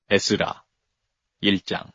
에스라 1장.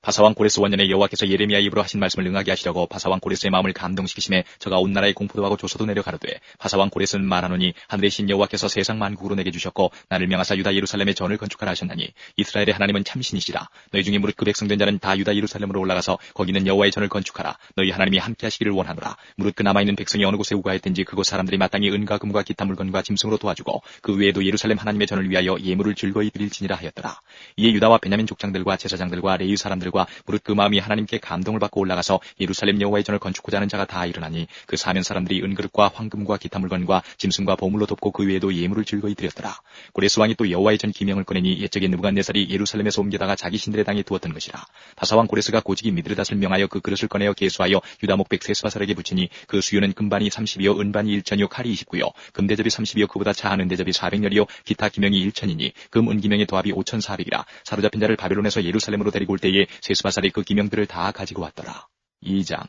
바사왕 고레스 원년에 여호와께서 예레미야 입으로 하신 말씀을 응하게 하시려고 바사왕 고레스의 마음을 감동시키심에 저가 온 나라에 공포도 하고 조서도 내려 가로되, 바사왕 고레스는 말하노니 하늘의 신 여호와께서 세상 만국으로 내게 주셨고 나를 명하사 유다 예루살렘에 전을 건축하라 하셨나니 이스라엘의 하나님은 참신이시라. 너희 중에 무릇 그 백성된 자는 다 유다 예루살렘으로 올라가서 거기는 여호와의 전을 건축하라. 너희 하나님이 함께 하시기를 원하노라. 무릇 그 남아있는 백성이 어느 곳에 우가했든지 그곳 사람들이 마땅히 은과 금과 기타 물건과 짐승으로 도와주고 그 외에도 예루살렘 하나님의 전을 위하여 예물을 즐거이 드릴지니라 하였더라. 이에 유다와 베냐민 족장들과 제사장들과 레위 사람들과 무릇 그 마음이 하나님께 감동을 받고 올라가서 예루살렘 여호와의 전을 건축하자 하는 자가 다 일어나니 그 사면 사람들이 은그릇과 황금과 기타 물건과 짐승과 보물로 덮고 그 외에도 예물을 즐거이 드렸더라. 고레스 왕이 또 여호와의 전 기명을 꺼내니 옛적에 느부갓네살이 예루살렘에서 옮겨다가 자기 신들의 당에 두었던 것이라. 바사왕 고레스가 고직이 미드르닷을 명하여 그 그릇을 꺼내어 계수하여 유다 목백 세스바살에게 붙이니 그 수요는 금반이 30이요 은반이 1천이요 칼이 29요 금대접이 30이요 그보다 차한 은대접이 400열이요 기타 기명이 1천이니 금 은기명의 도합이 5,400이라. 사로잡힌 자를 바벨론에서 예루살렘으로 데리고 올 때에 세스바살이 그 기명들을 다 가지고 왔더라. 2장.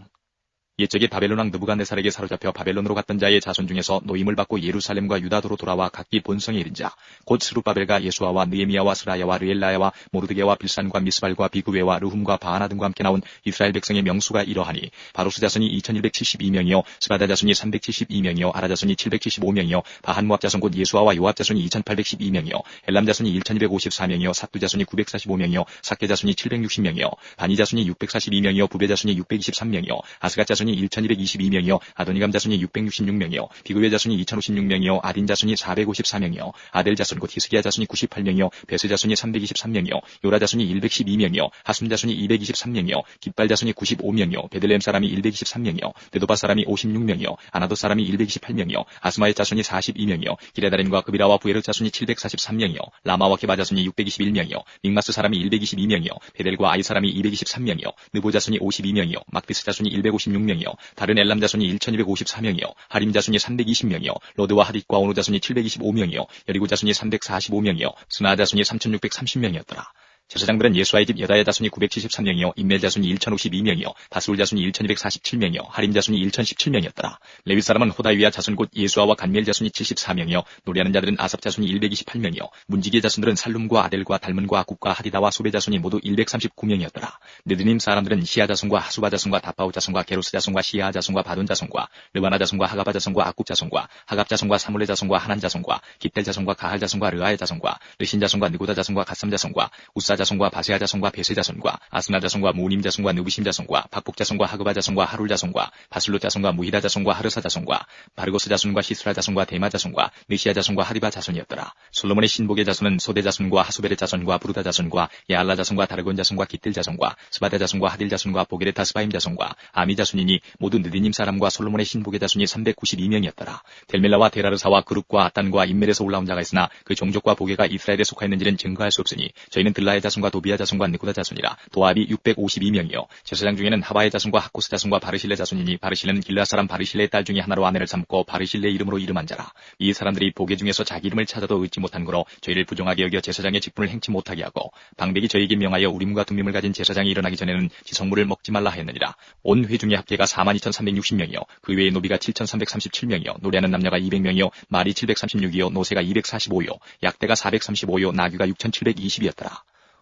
옛적에 바벨론 왕 느부갓네살에게 사로잡혀 바벨론으로 갔던 자의 자손 중에서 노임을 받고 예루살렘과 유다도로 돌아와 각기 본성에 이른 자, 곧 스룹바벨과 예수아와 느헤미야와 스라야와 르엘라야와 모르드게와 빌산과 미스발과 비그웨와 르훔과 바하나 등과 함께 나온 이스라엘 백성의 명수가 이러하니, 바로스 자손이 2172명이요 스바다 자손이 372명이요 아라 자손이 775명이요 바한 모압 자손 곧 예수아와 요압 자손이 2812명이요 엘람 자손이 1254명이요 삿두 자손이 945명이요 삭게 자손이 760명이요 바니 자손이 642명이요 부베 자손이 623명이요 아스갓 자손이 1222명이요 아도니감 자손이 666명이요 비그웨 자손이 2056명이요 아딘 자손이 454명이요 아델 자손 곧 히스기야 자손이 98명이요 베스 자손이 323명이요 요라 자손이 112명이요 하숨 자손이 223명이요 깃발 자손이 95명이요 베들레헴 사람이 123명이요 데도바 사람이 56명이요 아나도 사람이 128명이요 아스마의 자손이 42명이요 기레다림과 그비라와 부에르 자손이 743명이요 라마와 게바 자손이 621명이요 믹마스 사람이 122명이요 베델과 아이 사람이 223명이요 느보 자손이 52명이요 막비스 자손이 156명이요 다른 엘람 자손이 1254명이요 하림 자손이 320명이요 로드와 하딧과 오노 자손이 725명이요 여리고 자손이 345명이요 스나 자손이 3630명이었더라. 제사장들은 예수아의 집 여다야 자손이 973명이요 임멜 자손이 1052명이요 다스울 자손이 1247명이요 하림 자손이 1017명이었더라. 레위 사람은 호다위야 자손 곧 예수아와 간미엘 자손이 74명이요 노래하는 자들은 아삽 자손이 128명이요 문지기의 자손들은 살룸과 아델과 달문과 아굽과 하디다와 소베 자손이 모두 139명이었더라. 느드님 사람들은 시아 자손과 하수바 자손과 다파우 자손과 게로스 자손과 시아 자손과 바돈 자손과 르바나 자손과 하가바 자손과 아굽 자손과 하갑 자손과 사물레 자손과 하난 자손과 깃델 자손과 가할 자손과 르아의 자손과 르신 자손과 느고다 자손과 갓삼 자손과 우사 자손과 바세아 자손과 베세 자손과 아스나 자손과 무님 자손과 느부심 자손과 박복 자손과 하그바 자손과 하룰 자손과 바슬롯 자손과 무히다 자손과 하르사 자손과 바르고스 자손과 시스라 자손과 데마 자손과 느시아 자손과 하리바 자손이었더라. 솔로몬의 신복의 자손은 소대 자손과 하수베르 자손과 부르다 자손과 야알라 자손과 다르곤 자손과 깃들 자손과 스바다 자손과 하딜 자손과 보게레타 스바임 자손과 아미 자손이니 모두 느디님 사람과 솔로몬의 신복의 자손이 392명이었더라. 델멜라와 데라르사와 그룹과 아딴과 인멜에서 올라온 자가 있으나 그 종족과 보게가 이스라엘에 속하였는지는 증거할 수 없으니 저희는 들라의 자손과 도비아 자손과 느고다 자손이라. 도합이 652명이요 제사장 중에는 하바의 자손과 하코스 자손과 바르실레 자손이니 바르실레는 길라 사람 바르실레의 딸 중에 하나로 아내를 삼고 바르실레 이름으로 이름한 자라. 이 사람들이 보게 중에서 자기 이름을 찾아도 얻지 못한 거로 저희를 부정하게 여겨 제사장의 직분을 행치 못하게 하고 방백이 저에게 명하여 우림과 둠밈을 가진 제사장이 일어나기 전에는 지성물을 먹지 말라 하였느니라. 온 회중의 합계가 42,360명이요 그 외의 노비가 7,337명이요 노래하는 남녀가 200명이요 말이 736이요 노새가 245요 약대가 435요 나귀가 6,720이었더라.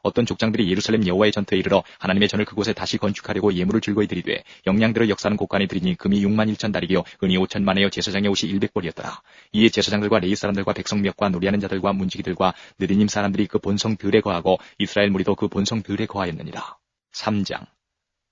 어떤 족장들이 예루살렘 여호와의 전터에 이르러 하나님의 전을 그곳에 다시 건축하려고 예물을 즐거이 드리되 영양대로 역사는 곳간에 드리니 금이 6만 1천 다리기요 은이 5천만에요 제사장의 옷이 100벌이었더라. 이에 제사장들과 레위 사람들과 백성몇과 노래하는 자들과 문지기들과 느디님 사람들이 그 본성들에 거하고 이스라엘 무리도 그 본성들에 거하였느니라. 3장.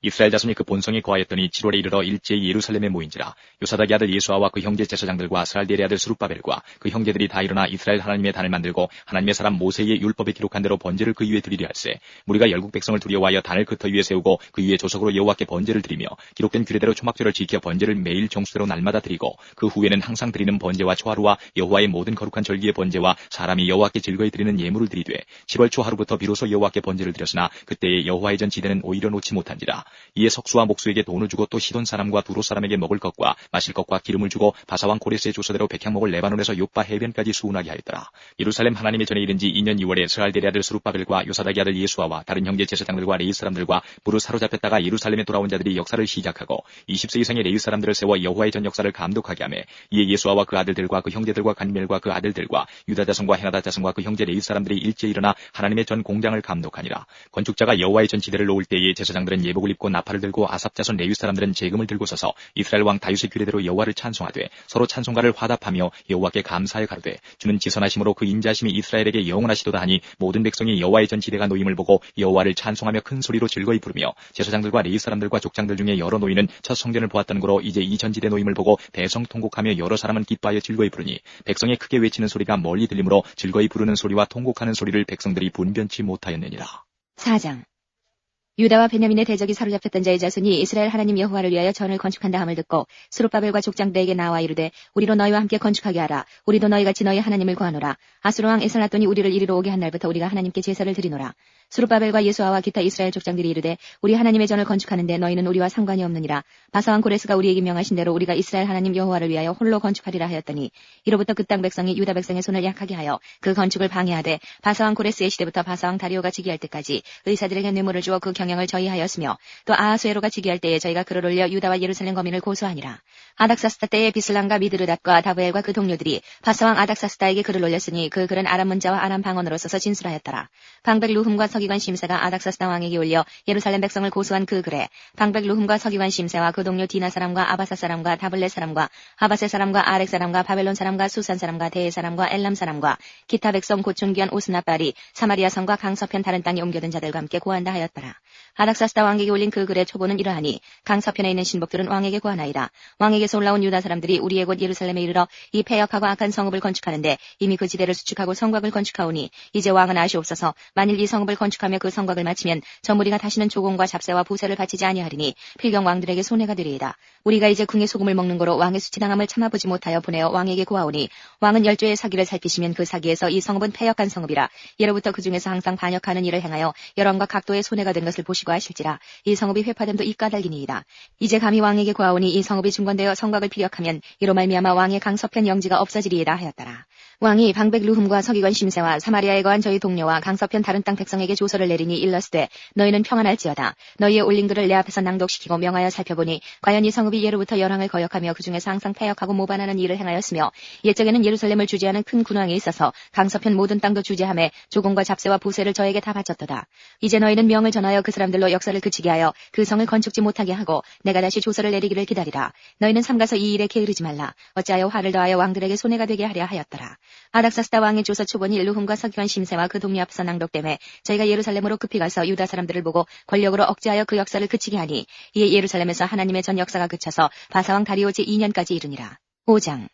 이스라엘 자손이 그 본성에 거하였더니 7월에 이르러 일제히 예루살렘에 모인지라. 요사닥의 아들 예수아와 그 형제 제사장들과 스랄디엘의 아들 스룹바벨과 그 형제들이 다 일어나 이스라엘 하나님의 단을 만들고 하나님의 사람 모세의 율법에 기록한 대로 번제를 그 위에 드리려 할세. 무리가 열국 백성을 두려워하여 단을 그 터 위에 세우고 그 위에 조석으로 여호와께 번제를 드리며 기록된 규례대로 초막절을 지켜 번제를 매일 정수대로 날마다 드리고 그 후에는 항상 드리는 번제와 초하루와 여호와의 모든 거룩한 절기의 번제와 사람이 여호와께 즐거이 드리는 예물을 드리되 10월 초하루부터 비로소 여호와께 번제를 드렸으나 그때에 여호와의 전 지대는 오히려 놓지 못한지라. 이에 석수와 목수에게 돈을 주고 또 시돈 사람과 두로 사람에게 먹을 것과 마실 것과 기름을 주고 바사왕 고레스의 조서대로 백향목을 레바논에서 요빠 해변까지 수운하게 하였더라. 예루살렘 하나님의 전에 이른 지 2년 2월에 스알데리 아들 스룹바벨과 요사닥의 아들 예수아와 다른 형제 제사장들과 레위 사람들과 무릇 사로잡혔다가 예루살렘에 돌아온 자들이 역사를 시작하고 20세 이상의 레위 사람들을 세워 여호와의 전 역사를 감독하게 하며 이에 예수아와 그 아들들과 그 형제들과 간멜과 그 아들들과 유다 자손과 헤나다 자손과 그 형제 레위 사람들이 일제히 일어나 하나님의 전 공장을 감독하니라. 건축자가 여호와의 전 지대를 놓을 때에 제사장들은 예복을 입고 나팔을 들고 아삽 자손 레위 사람들은 재금을 들고 서서 이스라엘 왕 다윗의 규례대로 여호와를 찬송하되 서로 찬송가를 화답하며 여호와께 감사하여 가로되 주는 지선하심으로 그 인자심이 이스라엘에게 영원하시도다 하니 모든 백성이 여호와의 전 지대가 놓임을 보고 여호와를 찬송하며 큰 소리로 즐거이 부르며 제사장들과 레위 사람들과 족장들 중에 여러 노인은 첫 성전을 보았던 거로 이제 이 전 지대 놓임을 보고 대성통곡하며 여러 사람은 기뻐하여 즐거이 부르니 백성이 크게 외치는 소리가 멀리 들리므로 즐거이 부르는 소리와 통곡하는 소리를 백성들이 분변치 못하였느니라. 4장. 유다와 베냐민의 대적이 사로잡혔던 자의 자손이 이스라엘 하나님 여호와를 위하여 전을 건축한다 함을 듣고 스룹바벨과 족장들에게 나와 이르되 우리로 너희와 함께 건축하게 하라. 우리도 너희같이 너희 하나님을 구하노라. 아수르 왕 에살라돈이 우리를 이리로 오게 한 날부터 우리가 하나님께 제사를 드리노라. 스룹바벨과 예수아와 기타 이스라엘 족장들이 이르되 우리 하나님의 전을 건축하는데 너희는 우리와 상관이 없느니라. 바사왕 고레스가 우리에게 명하신 대로 우리가 이스라엘 하나님 여호와를 위하여 홀로 건축하리라 하였더니 이로부터 그 땅 백성이 유다 백성의 손을 약하게 하여 그 건축을 방해하되 바사왕 고레스의 시대부터 바사왕 다리오가 즉위할 때까지 의사들에게 뇌물을 주어 그 경영을 저희하였으며 또 아하수에로가 즉위할 때에 저희가 그를 올려 유다와 예루살렘 거민을 고소하니라. 아닥사스다 때에 비슬람과 미드르닷과 다브엘과 그 동료들이 바사왕 아닥사스다에게 글을 올렸으니 그 글은 아람 문자와 아람 방언으로 써서 진술하였더라. 방백 루흠과 서기관 심세가 아닥사스다 왕에게 올려 예루살렘 백성을 고소한 그 글에 방백 루흠과 서기관 심세와 그 동료 디나 사람과 아바사 사람과 다블레 사람과 하바세 사람과 아렉 사람과 바벨론 사람과 수산 사람과 대해 사람과 엘람 사람과 기타 백성 고충기한 오스나빨이 사마리아 성과 강서편 다른 땅에 옮겨든 자들과 함께 고한다 하였더라. 아닥사스다 왕에게 올린 그 글의 초보는 이러하니 강서편에 있는 신복들은 왕에게 고하나이다. 왕에게서 올라온 유다 사람들이 우리의 곳 예루살렘에 이르러 이 패역하고 악한 성읍을 건축하는데 이미 그 지대를 수축하고 성곽을 건축하오니 이제 왕은 아시옵소서. 만일 이 성읍을 건축하며 그 성곽을 마치면 저 무리가 다시는 조공과 잡세와 부세를 바치지 아니하리니 필경 왕들에게 손해가 되리이다. 우리가 이제 궁의 소금을 먹는 거로 왕의 수치당함을 참아보지 못하여 보내어 왕에게 고하오니 왕은 열조의 사기를 살피시면 그 사기에서 이 성읍은 패역한 성읍이라. 예로부터 그 중에서 항상 반역하는 일을 행하여 여론과 각도의 손해가 된 것을 보시고 하실지라. 이 성읍이 회파됨도 이 까닭이니이다. 이제 감히 왕에게 고하오니 이 성읍이 중건되어 성곽을 피력하면 이로 말미암아 왕의 강서편 영지가 없어지리이다 하였더라. 왕이 방백 루흠과 서기관 심세와 사마리아에 거한 저희 동료와 강서편 다른 땅 백성에게 조서를 내리니 일러스되 너희는 평안할지어다. 너희의 올린 글을 내 앞에서 낭독시키고 명하여 살펴보니 과연 이 성읍이 예로부터 열왕을 거역하며 그 중에서 항상 패역하고 모반하는 일을 행하였으며 옛적에는 예루살렘을 주재하는 큰 군왕이 있어서 강서편 모든 땅도 주재하며 조공과 잡세와 부세를 저에게 다 바쳤도다. 이제 너희는 명을 전하여 그 사람들로 역사를 그치게 하여 그 성을 건축지 못하게 하고 내가 다시 조서를 내리기를 기다리라. 너희는 삼가서 이 일에 게으르지 말라. 어찌하여 화를 더하여 왕들에게 손해가 되게 하려 하였더라. 아닥사스다 왕의 조서 초본이 루흠과 서기관 심세와 그 동료 앞서 낭독되매 저희가 예루살렘으로 급히 가서 유다 사람들을 보고 권력으로 억제하여 그 역사를 그치게 하니 이에 예루살렘에서 하나님의 전 역사가 그쳐서 바사왕 다리오 제2년까지 이르니라. 5장.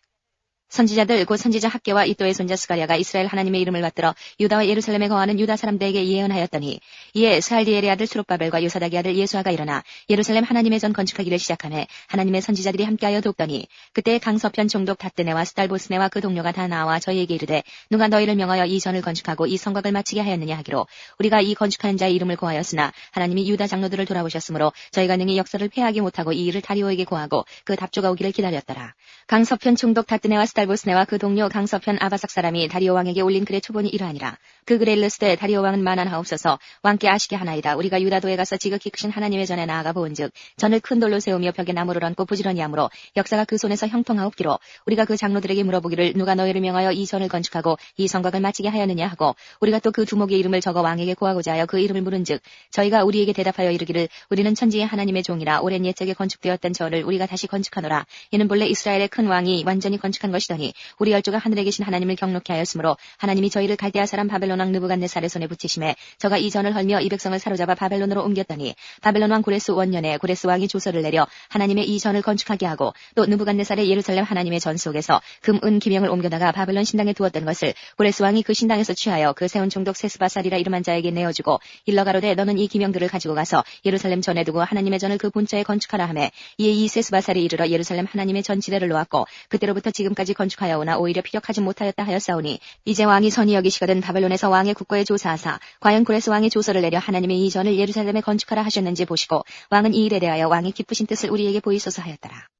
선지자들 곧 선지자 학계와 이또의 손자 스가랴가 이스라엘 하나님의 이름을 받들어 유다와 예루살렘에 거하는 유다 사람들에게 예언하였더니 이에 스알디엘의 아들 스룹바벨과 요사닥의 아들 예수아가 일어나 예루살렘 하나님의 전 건축하기를 시작하며 하나님의 선지자들이 함께하여 돕더니 그때 강서편 총독 닷드네와 스달보스네와 그 동료가 다 나와 저희에게 이르되 누가 너희를 명하여 이 전을 건축하고 이 성곽을 마치게 하였느냐 하기로 우리가 이 건축하는 자의 이름을 고하였으나 하나님이 유다 장로들을 돌아보셨으므로 저희가 능히 역사를 패하기 못하고 이 일을 다리오에게 고하고 그 답조가 오기를 기다렸더라. 강서편 총독 닷드네와 스달보스네와 그 동료 강서편 아바삭 사람이 다리오 왕에게 올린 글의 초본이 이러하니라. 그 글에 일렀으되 다리오 왕은 만한하옵소서. 왕께 아시게 하나이다. 우리가 유다도에 가서 지극히 크신 하나님의 전에 나아가 보은즉 전을 큰 돌로 세우며 벽에 나무를 얹고 부지런히 하므로 역사가 그 손에서 형통하옵기로 우리가 그 장로들에게 물어보기를 누가 너희를 명하여 이 전을 건축하고 이 성곽을 마치게 하였느냐 하고 우리가 또 그 두목의 이름을 적어 왕에게 고하고자 하여 그 이름을 물은즉 저희가 우리에게 대답하여 이르기를 우리는 천지의 하나님의 종이라 오랜 옛적에 건축되었던 전을 우리가 다시 건축하노라. 이는 본래 이스라엘의 큰 왕이 완전히 건축한 것이더니 우리 열조가 하늘에 계신 하나님을 경록케 하였으므로 하나님이 저희를 갈대아 사람 바벨론 왕 느부갓네살의 손에 붙이심에 저가 이 전을 헐며 이 백성을 사로잡아 바벨론으로 옮겼더니 바벨론 왕 고레스 원년에 고레스 왕이 조서를 내려 하나님의 이 전을 건축하게 하고 또 느부갓네살의 예루살렘 하나님의 전 속에서 금, 은, 기명을 옮겨다가 바벨론 신당에 두었던 것을 고레스 왕이 그 신당에서 취하여 그 세운 총독 세스바살이라 이름한 자에게 내어주고 일러 가로되 너는 이 기명들을 가지고 가서 예루살렘 전에 두고 하나님의 전을 그 본처에 건축하라 하매 이에 이 세스바살이 이르러 예루살렘 하나님의 전 지대를 놓았고 그때로부터 지금까지 때까지 건축하여오나 오히려 피력하지 못하였다 하였사오니 이제 왕이 선히 여기시거든 바벨론에서 왕의 국거에 조사하사 과연 고레스 왕의 조서를 내려 하나님의 이 전을 예루살렘에 건축하라 하셨는지 보시고 왕은 이 일에 대하여 왕이 기쁘신 뜻을 우리에게 보이소서 하였더라.